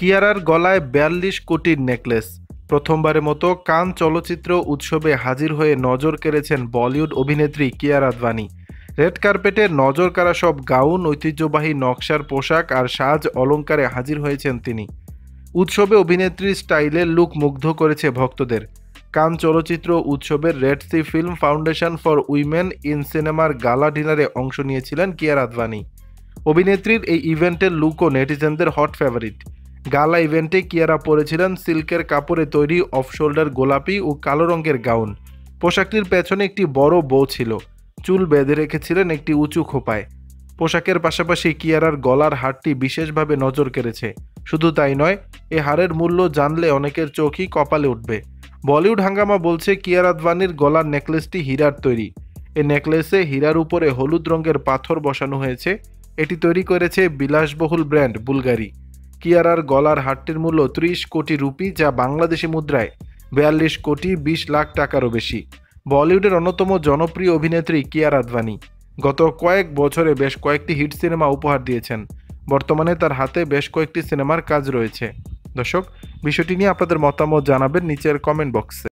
কিয়ারার গলায় ৪২ কোটির নেকলেস। প্রথমবারের মতো কান চলচ্চিত্র উৎসবে হাজির হয়ে নজর কেড়েছেন বলিউড অভিনেত্রী কিয়ারা আদভানি। রেড কার্পেটে নজর কাড়া সব গাউন, ঐতিহ্যবাহী নকশার পোশাক আর সাজ অলংকারে হাজির হয়েছেন তিনি। উৎসবে অভিনেত্রীর স্টাইলের লুক মুগ্ধ করেছে ভক্তদের। কান চলচ্চিত্র উৎসবের red sea film foundation for women in সিনেমার গালা ডিনারে অংশ নিয়েছিলেন কিয়ারা আদভানি। অভিনেত্রীর এই ইভেন্টের লুকও নেটিজেনদের হট ফেভারিট। গালা ইভেন্টে কিয়ারা পরেছিলেন সিল্কের কাপড়ে তৈরি অফ শোল্ডার গোলাপি ও কালো রঙের গাউন। পোশাকটির পেছনে একটি বড় বো ছিল। চুল বেঁধে রেখেছিলেন একটি উঁচু খোঁপায়। পোশাকের পাশাপাশি কিয়ারার গলার হারটি বিশেষভাবে নজর কেড়েছে। শুধু তাই নয়, এ হারের মূল্য জানলে অনেকের চোখই কপালে উঠবে। বলিউড হাঙ্গামা বলছে কিয়ারা আদভানির গলার নেকলেসটি হীরার তৈরি। এই নেকলেসে হীরার উপরে হলুদ রঙের পাথর বসানো হয়েছে। এটি তৈরি করেছে বিলাসবহুল ব্র্যান্ড বুলগারি। কিয়ারার গলার হারটির মূল্য ৩০ কোটি রুপি, যা বাংলাদেশি মুদ্রায় ৪২ কোটি ২০ লাখ টাকারও বেশি। বলিউডের অন্যতম জনপ্রিয় অভিনেত্রী কিয়ারা আদভানি গত কয়েক বছরে বেশ কয়েকটি হিট সিনেমা উপহার দিয়েছেন। বর্তমানে তার হাতে বেশ কয়েকটি সিনেমার কাজ রয়েছে। দর্শক, বিষয়টি নিয়ে আপনাদের মতামত জানাবেন নিচের কমেন্ট বক্সে।